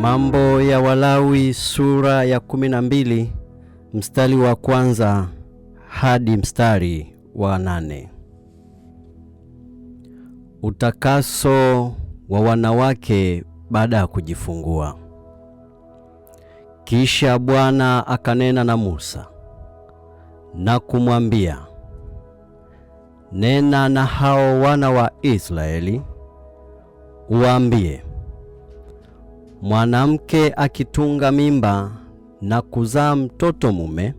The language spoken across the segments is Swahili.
Mambo ya Walawi sura ya 12 mstari wa kwanza hadi mstari wa 8. Utakaso wa wanawake baada ya kujifungua. Kisha Bwana akanena na Musa na kumwambia, nena na hao wana wa Israeli uwaambie, mwanamke akitunga mimba na kuzaa mtoto mume,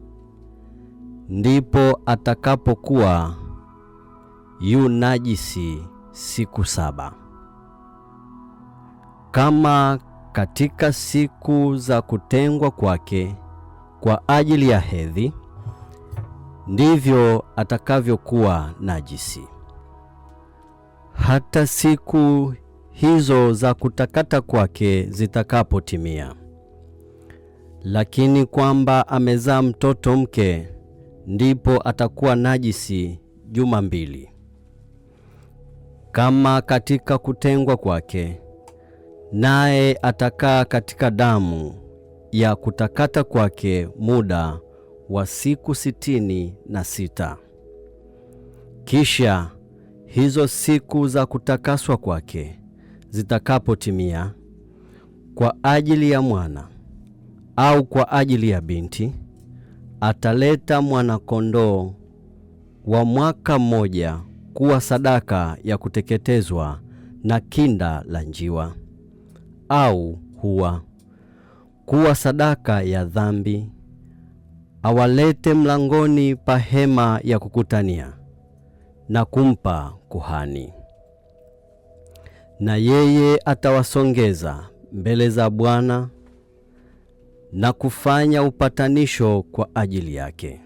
ndipo atakapokuwa yu najisi siku 7. Kama katika siku za kutengwa kwake kwa ajili ya hedhi, ndivyo atakavyokuwa najisi. Hata siku hizo za kutakata kwake zitakapotimia. Lakini kwamba amezaa mtoto mke, ndipo atakuwa najisi juma 2. Kama katika kutengwa kwake, naye atakaa katika damu ya kutakata kwake muda wa siku 66. Kisha hizo siku za kutakaswa kwake zitakapotimia, kwa ajili ya mwana au kwa ajili ya binti, ataleta mwana-kondoo wa mwaka mmoja kuwa sadaka ya kuteketezwa na kinda la njiwa au hua, kuwa sadaka ya dhambi. Awalete mlangoni pa hema ya kukutania na kumpa kuhani, na yeye atawasongeza mbele za Bwana na kufanya upatanisho kwa ajili yake.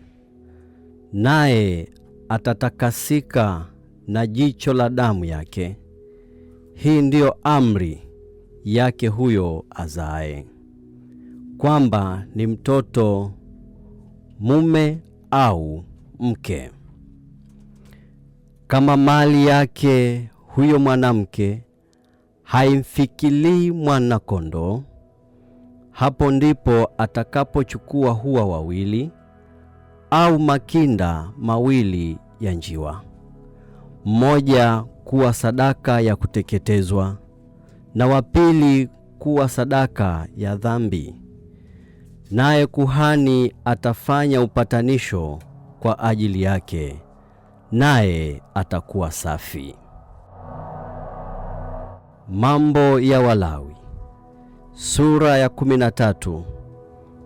Naye atatakasika na jicho la damu yake. Hii ndiyo amri yake huyo azae, kwamba ni mtoto mume au mke. Kama mali yake huyo mwanamke haimfikilii mwana-kondoo, hapo ndipo atakapochukua hua wawili au makinda mawili ya njiwa, mmoja kuwa sadaka ya kuteketezwa na wa pili kuwa sadaka ya dhambi. Naye kuhani atafanya upatanisho kwa ajili yake, naye atakuwa safi. Mambo ya Walawi sura ya 13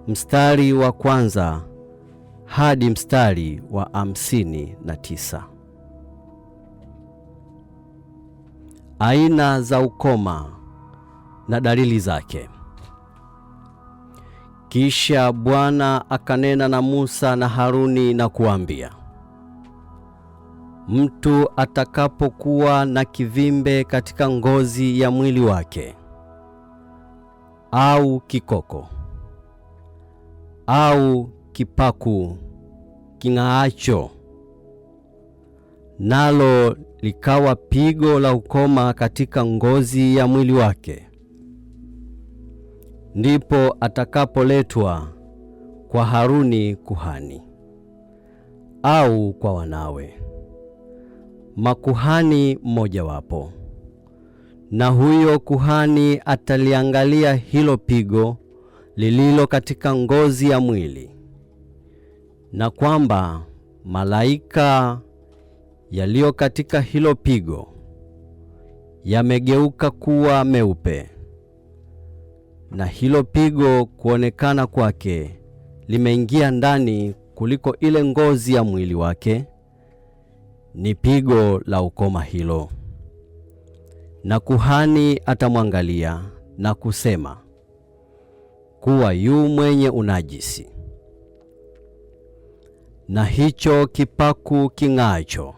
mstari wa kwanza hadi mstari wa 59. Aina za ukoma na dalili zake. Kisha Bwana akanena na Musa na Haruni na kuambia, mtu atakapokuwa na kivimbe katika ngozi ya mwili wake, au kikoko, au kipaku king'aacho, nalo likawa pigo la ukoma katika ngozi ya mwili wake, ndipo atakapoletwa kwa Haruni kuhani, au kwa wanawe makuhani mmojawapo. Na huyo kuhani ataliangalia hilo pigo lililo katika ngozi ya mwili, na kwamba malaika yaliyo katika hilo pigo yamegeuka kuwa meupe, na hilo pigo kuonekana kwake limeingia ndani kuliko ile ngozi ya mwili wake, ni pigo la ukoma hilo. Na kuhani atamwangalia na kusema kuwa yu mwenye unajisi. Na hicho kipaku king'aacho,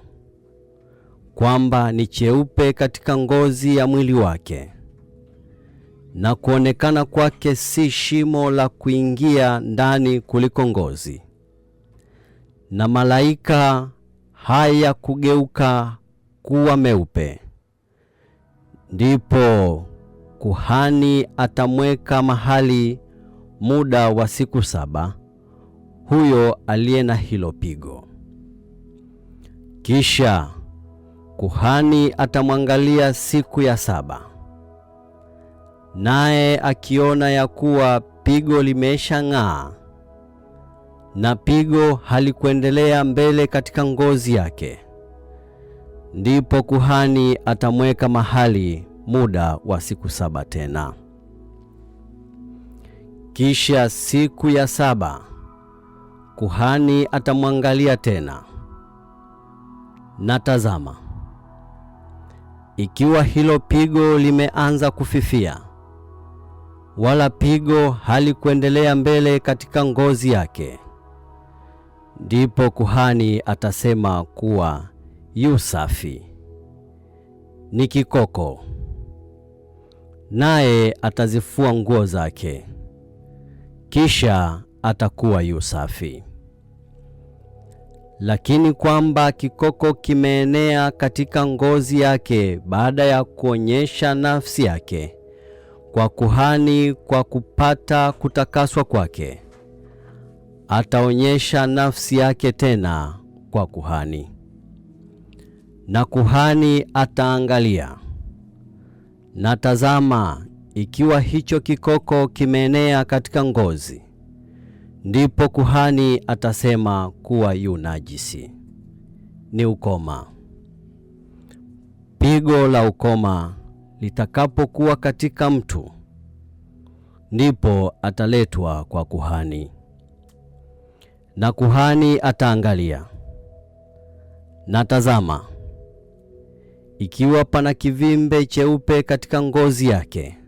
kwamba ni cheupe katika ngozi ya mwili wake, na kuonekana kwake si shimo la kuingia ndani kuliko ngozi, na malaika haya kugeuka kuwa meupe, ndipo kuhani atamweka mahali muda wa siku 7 huyo aliye na hilo pigo. Kisha kuhani atamwangalia siku ya 7, naye akiona ya kuwa pigo limeshang'aa na pigo halikuendelea mbele katika ngozi yake, ndipo kuhani atamweka mahali muda wa siku 7 tena. Kisha siku ya 7 kuhani atamwangalia tena, na tazama, ikiwa hilo pigo limeanza kufifia, wala pigo halikuendelea mbele katika ngozi yake, ndipo kuhani atasema kuwa yu safi, ni kikoko, naye atazifua nguo zake, kisha atakuwa yu safi. Lakini kwamba kikoko kimeenea katika ngozi yake baada ya kuonyesha nafsi yake kwa kuhani kwa kupata kutakaswa kwake, ataonyesha nafsi yake tena kwa kuhani. Na kuhani ataangalia, na tazama, ikiwa hicho kikoko kimeenea katika ngozi, ndipo kuhani atasema kuwa yu najisi, ni ukoma. Pigo la ukoma litakapokuwa katika mtu, ndipo ataletwa kwa kuhani. Na kuhani ataangalia, na tazama, ikiwa pana kivimbe cheupe katika ngozi yake,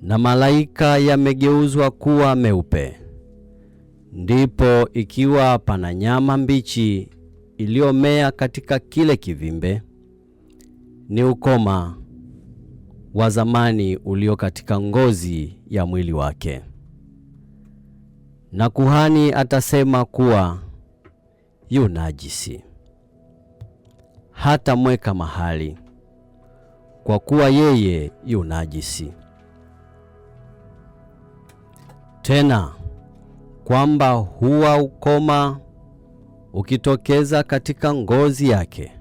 na malaika yamegeuzwa kuwa meupe, ndipo ikiwa pana nyama mbichi iliyomea katika kile kivimbe, ni ukoma wa zamani ulio katika ngozi ya mwili wake. Na kuhani atasema kuwa yu najisi, hata mweka mahali, kwa kuwa yeye yu najisi. Tena kwamba huwa ukoma ukitokeza katika ngozi yake,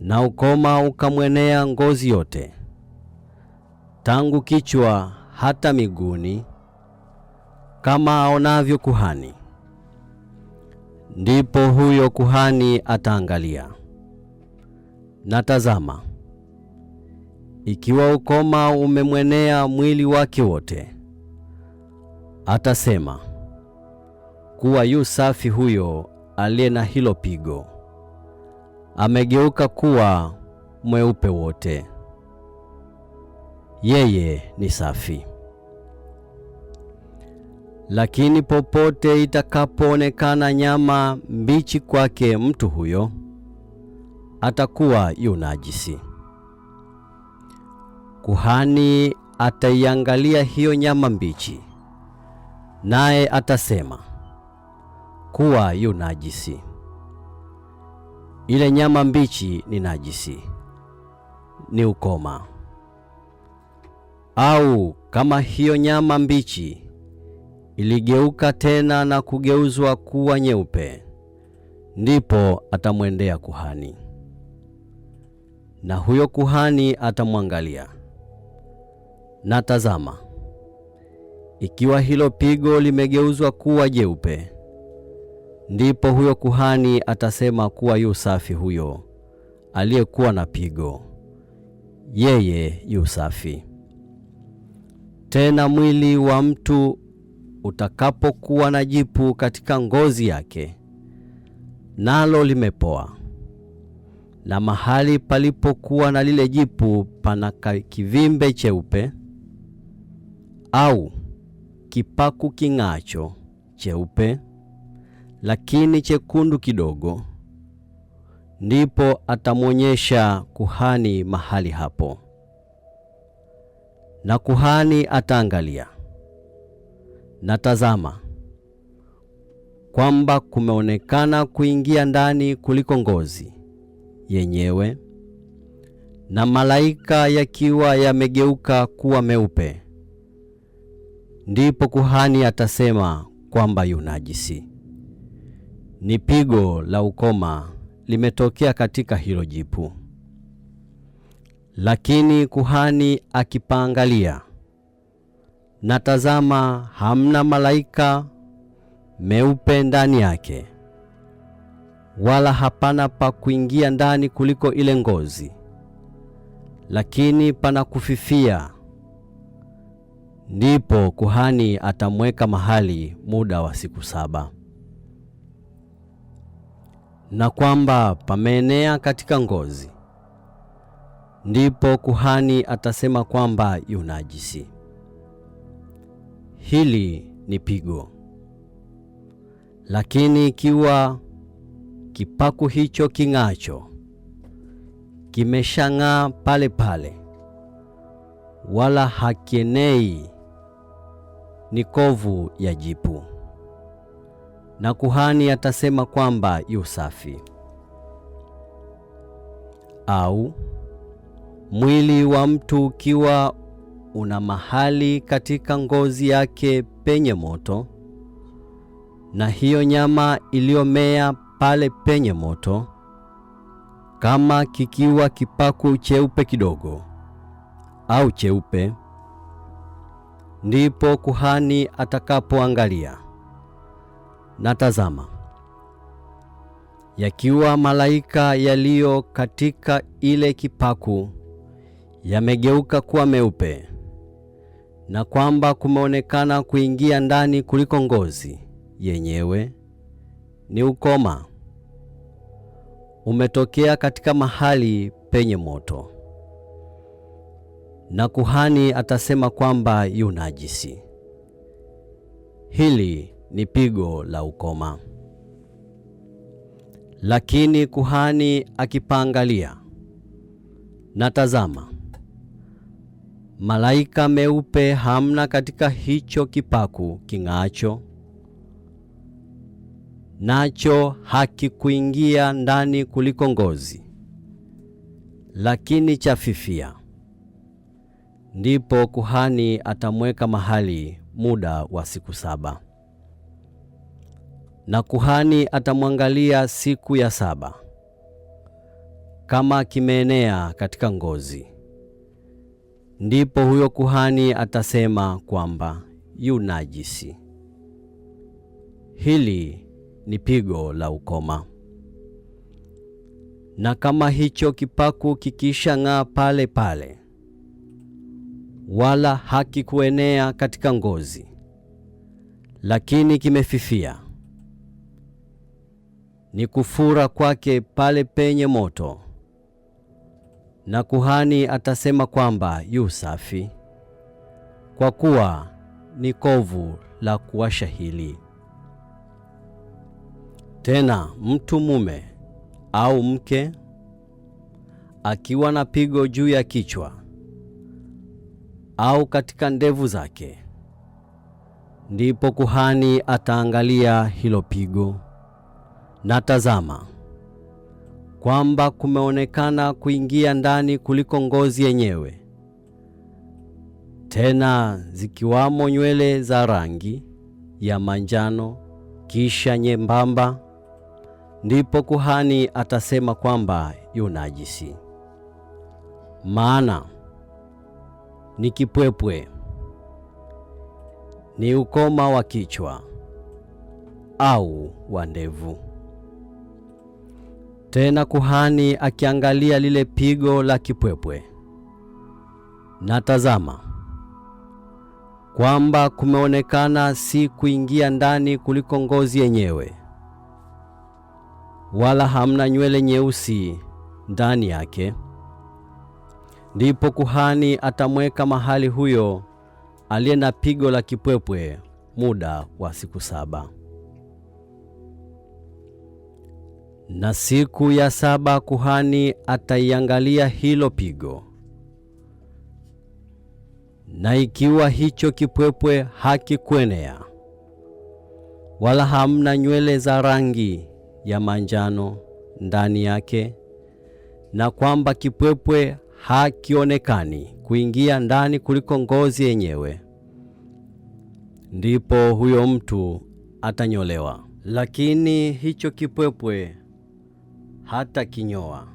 na ukoma ukamwenea ngozi yote, tangu kichwa hata miguuni, kama aonavyo kuhani, ndipo huyo kuhani ataangalia, na tazama, ikiwa ukoma umemwenea mwili wake wote, atasema kuwa yu safi huyo aliye na hilo pigo, amegeuka kuwa mweupe wote, yeye ni safi. Lakini popote itakapoonekana nyama mbichi kwake mtu huyo, atakuwa yu najisi. Kuhani ataiangalia hiyo nyama mbichi, naye atasema kuwa yu najisi. Ile nyama mbichi ni najisi, ni ukoma. Au kama hiyo nyama mbichi iligeuka tena na kugeuzwa kuwa nyeupe, ndipo atamwendea kuhani. Na huyo kuhani atamwangalia, na tazama, ikiwa hilo pigo limegeuzwa kuwa jeupe, ndipo huyo kuhani atasema kuwa yu safi huyo aliyekuwa na pigo, yeye yu safi. Tena mwili wa mtu utakapokuwa na jipu katika ngozi yake, nalo limepoa, na mahali palipokuwa na lile jipu pana kivimbe cheupe, au kipaku king'acho cheupe lakini chekundu kidogo, ndipo atamwonyesha kuhani mahali hapo. Na kuhani ataangalia, na tazama, kwamba kumeonekana kuingia ndani kuliko ngozi yenyewe, na malaika yakiwa yamegeuka kuwa meupe, ndipo kuhani atasema kwamba yu najisi. Ni pigo la ukoma limetokea katika hilo jipu. Lakini kuhani akipaangalia, na tazama, hamna malaika meupe ndani yake, wala hapana pa kuingia ndani kuliko ile ngozi, lakini pana kufifia, ndipo kuhani atamweka mahali muda wa siku 7. Na kwamba pameenea katika ngozi, ndipo kuhani atasema kwamba yu najisi. Hili ni pigo. Lakini ikiwa kipaku hicho king'acho kimeshang'aa pale pale, wala hakienei, ni kovu ya jipu, na kuhani atasema kwamba yu safi. Au mwili wa mtu ukiwa una mahali katika ngozi yake penye moto, na hiyo nyama iliyomea pale penye moto, kama kikiwa kipaku cheupe kidogo au cheupe, ndipo kuhani atakapoangalia, na tazama, yakiwa malaika yaliyo katika ile kipaku yamegeuka kuwa meupe, na kwamba kumeonekana kuingia ndani kuliko ngozi yenyewe, ni ukoma umetokea katika mahali penye moto, na kuhani atasema kwamba yu najisi. Hili ni pigo la ukoma. Lakini kuhani akipaangalia, na tazama, malaika meupe hamna katika hicho kipaku king'aacho, nacho hakikuingia ndani kuliko ngozi, lakini chafifia, ndipo kuhani atamweka mahali muda wa siku 7. Na kuhani atamwangalia siku ya 7, kama kimeenea katika ngozi, ndipo huyo kuhani atasema kwamba yu najisi. Hili ni pigo la ukoma. Na kama hicho kipaku kikishang'aa pale pale, wala hakikuenea katika ngozi, lakini kimefifia, ni kufura kwake pale penye moto, na kuhani atasema kwamba yu safi, kwa kuwa ni kovu la kuwasha hili. Tena mtu mume au mke akiwa na pigo juu ya kichwa au katika ndevu zake, ndipo kuhani ataangalia hilo pigo, na tazama, kwamba kumeonekana kuingia ndani kuliko ngozi yenyewe, tena zikiwamo nywele za rangi ya manjano kisha nyembamba, ndipo kuhani atasema kwamba yu najisi. Maana ni kipwepwe, ni ukoma wa kichwa au wa ndevu. Tena kuhani akiangalia lile pigo la kipwepwe, na tazama, kwamba kumeonekana si kuingia ndani kuliko ngozi yenyewe, wala hamna nywele nyeusi ndani yake, ndipo kuhani atamweka mahali huyo aliye na pigo la kipwepwe muda wa siku 7. Na siku ya 7 kuhani ataiangalia hilo pigo, na ikiwa hicho kipwepwe hakikuenea, wala hamna nywele za rangi ya manjano ndani yake, na kwamba kipwepwe hakionekani kuingia ndani kuliko ngozi yenyewe, ndipo huyo mtu atanyolewa. Lakini hicho kipwepwe hata kinyoa,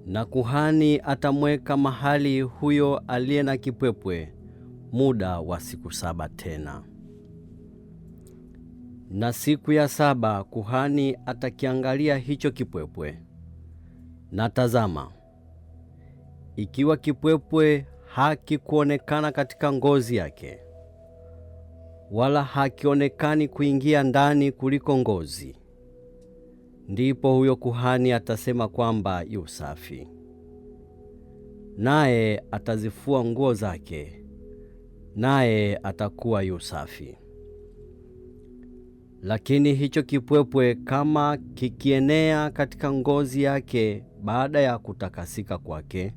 na kuhani atamweka mahali huyo aliye na kipwepwe muda wa siku 7 tena. Na siku ya 7 kuhani atakiangalia hicho kipwepwe, na tazama, ikiwa kipwepwe hakikuonekana katika ngozi yake, wala hakionekani kuingia ndani kuliko ngozi, ndipo huyo kuhani atasema kwamba yu safi, naye atazifua nguo zake, naye atakuwa yu safi. Lakini hicho kipwepwe kama kikienea katika ngozi yake baada ya kutakasika kwake,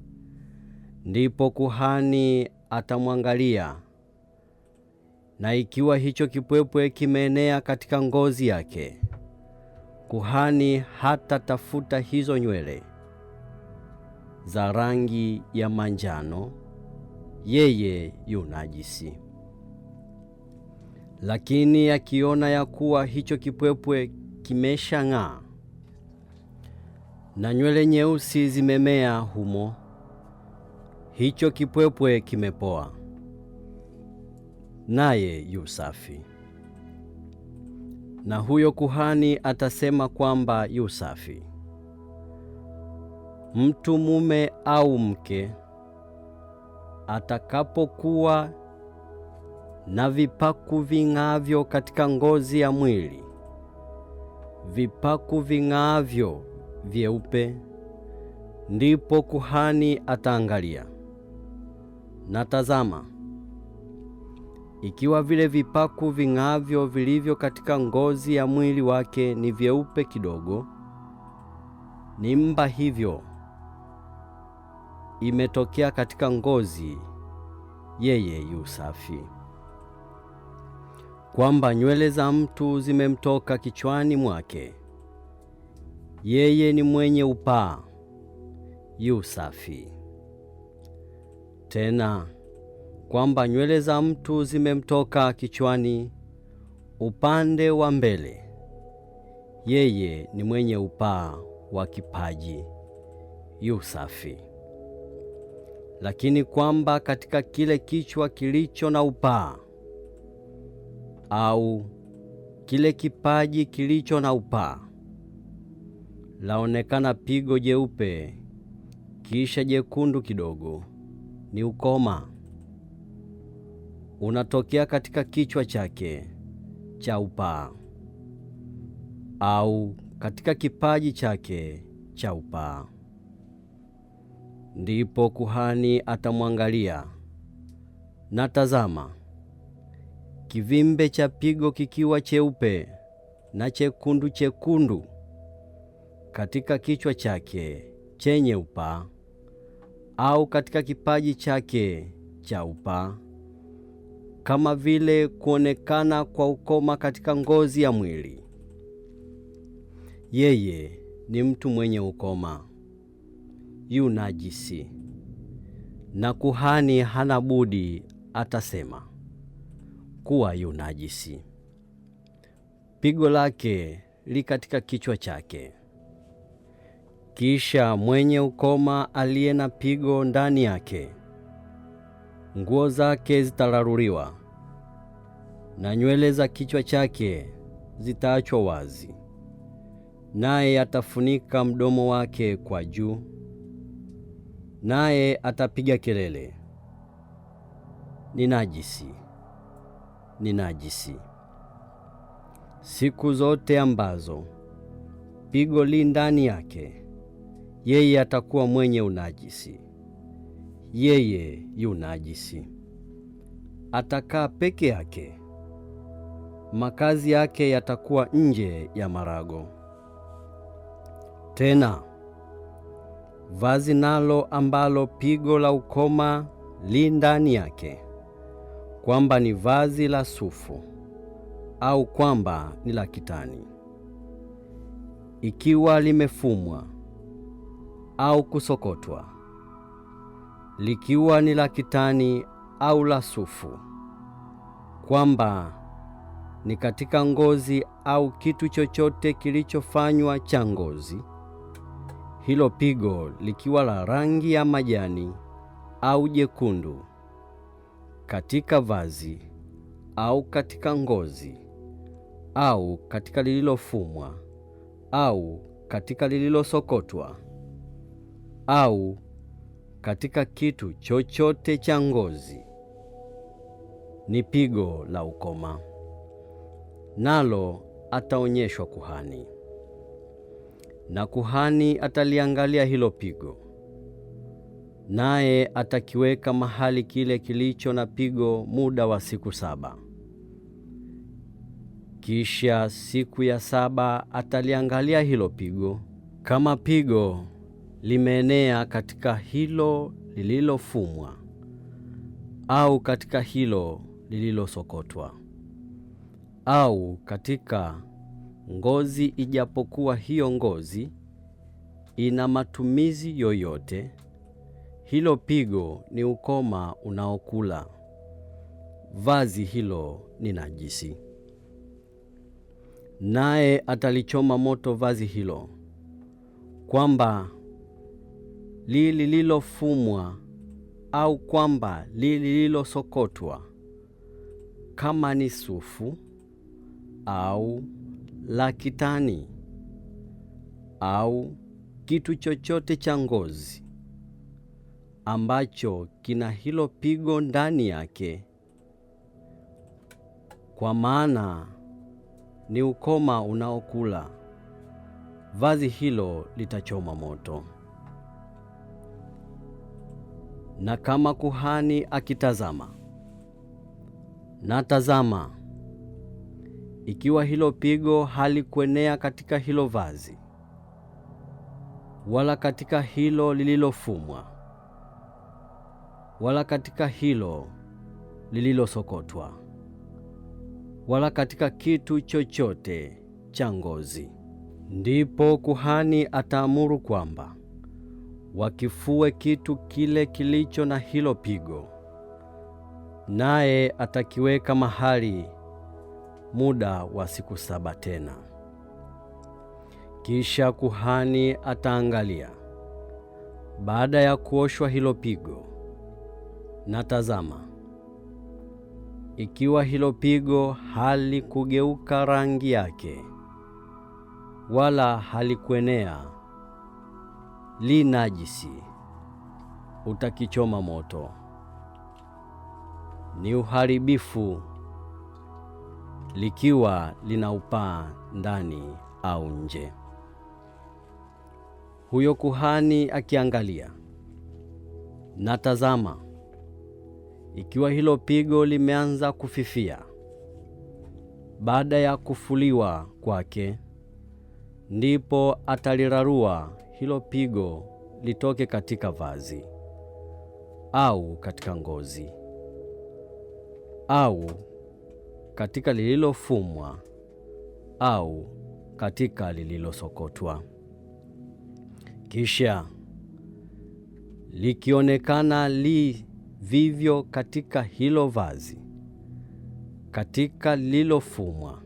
ndipo kuhani atamwangalia, na ikiwa hicho kipwepwe kimeenea katika ngozi yake, kuhani hatatafuta hizo nywele za rangi ya manjano, yeye yu najisi. Lakini akiona ya kuwa hicho kipwepwe kimeshang'aa na nywele nyeusi zimemea humo, hicho kipwepwe kimepoa, naye yu safi. Na huyo kuhani atasema kwamba yu safi. Mtu mume au mke atakapokuwa na vipaku ving'avyo katika ngozi ya mwili, vipaku ving'avyo vyeupe, ndipo kuhani ataangalia, na tazama, ikiwa vile vipaku ving'avyo vilivyo katika ngozi ya mwili wake ni vyeupe kidogo, ni mba hivyo imetokea katika ngozi, yeye yu safi. Kwamba nywele za mtu zimemtoka kichwani mwake, yeye ni mwenye upaa, yu safi. Tena kwamba nywele za mtu zimemtoka kichwani upande wa mbele, yeye ni mwenye upaa wa kipaji, yu safi. Lakini kwamba katika kile kichwa kilicho na upaa au kile kipaji kilicho na upaa laonekana pigo jeupe kisha jekundu kidogo, ni ukoma unatokea katika kichwa chake cha upaa au katika kipaji chake cha upaa. Ndipo kuhani atamwangalia, na tazama, kivimbe cha pigo kikiwa cheupe na chekundu chekundu katika kichwa chake chenye upaa au katika kipaji chake cha upaa, kama vile kuonekana kwa ukoma katika ngozi ya mwili, yeye ni mtu mwenye ukoma, yu najisi. Na kuhani hana budi atasema kuwa yu najisi. Pigo lake li katika kichwa chake. Kisha mwenye ukoma aliye na pigo ndani yake, nguo zake zitararuliwa na nywele za kichwa chake zitaachwa wazi, naye atafunika mdomo wake kwa juu, naye atapiga kelele, ni najisi, ni najisi. Siku zote ambazo pigo li ndani yake, yeye atakuwa mwenye unajisi, yeye yu najisi. Atakaa peke yake, makazi yake yatakuwa nje ya marago. Tena vazi nalo ambalo pigo la ukoma li ndani yake, kwamba ni vazi la sufu au kwamba ni la kitani, ikiwa limefumwa au kusokotwa, likiwa ni la kitani au la sufu, kwamba ni katika ngozi au kitu chochote kilichofanywa cha ngozi, hilo pigo likiwa la rangi ya majani au jekundu, katika vazi au katika ngozi au katika lililofumwa au katika lililosokotwa au katika kitu chochote cha ngozi, ni pigo la ukoma, nalo ataonyeshwa kuhani. Na kuhani ataliangalia hilo pigo, naye atakiweka mahali kile kilicho na pigo muda wa siku 7. Kisha siku ya 7 ataliangalia hilo pigo, kama pigo limeenea katika hilo lililofumwa au katika hilo lililosokotwa au katika ngozi, ijapokuwa hiyo ngozi ina matumizi yoyote, hilo pigo ni ukoma unaokula. Vazi hilo ni najisi. Naye atalichoma moto vazi hilo, kwamba lililofumwa au kwamba lililosokotwa, kama ni sufu au la kitani au kitu chochote cha ngozi ambacho kina hilo pigo ndani yake, kwa maana ni ukoma unaokula, vazi hilo litachoma moto. Na kama kuhani akitazama, na tazama, ikiwa hilo pigo halikuenea katika hilo vazi, wala katika hilo lililofumwa, wala katika hilo lililosokotwa, wala katika kitu chochote cha ngozi, ndipo kuhani ataamuru kwamba wakifue kitu kile kilicho na hilo pigo, naye atakiweka mahali muda wa siku 7 tena. Kisha kuhani ataangalia baada ya kuoshwa hilo pigo, na tazama, ikiwa hilo pigo halikugeuka rangi yake wala halikuenea, li najisi, utakichoma moto. Ni uharibifu, likiwa lina upaa ndani au nje. Huyo kuhani akiangalia, na tazama, ikiwa hilo pigo limeanza kufifia baada ya kufuliwa kwake, ndipo atalirarua hilo pigo litoke katika vazi au katika ngozi au katika lililofumwa au katika lililosokotwa. Kisha likionekana li vivyo katika hilo vazi, katika lililofumwa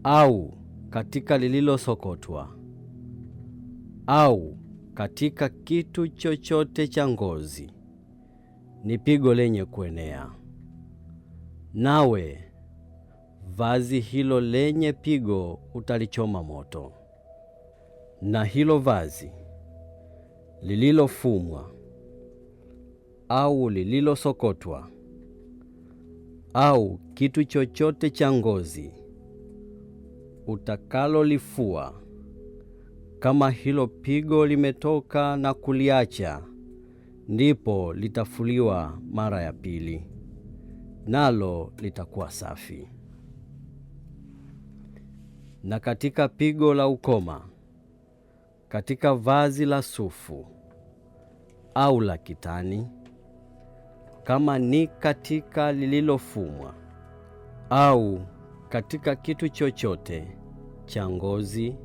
au katika lililosokotwa au katika kitu chochote cha ngozi, ni pigo lenye kuenea. Nawe vazi hilo lenye pigo utalichoma moto. Na hilo vazi lililofumwa au lililosokotwa au kitu chochote cha ngozi utakalolifua, kama hilo pigo limetoka na kuliacha, ndipo litafuliwa mara ya pili, nalo litakuwa safi. Na katika pigo la ukoma, katika vazi la sufu au la kitani, kama ni katika lililofumwa au katika kitu chochote cha ngozi,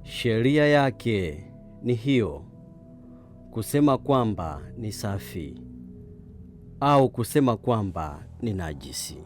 sheria yake ni hiyo, kusema kwamba ni safi au kusema kwamba ni najisi.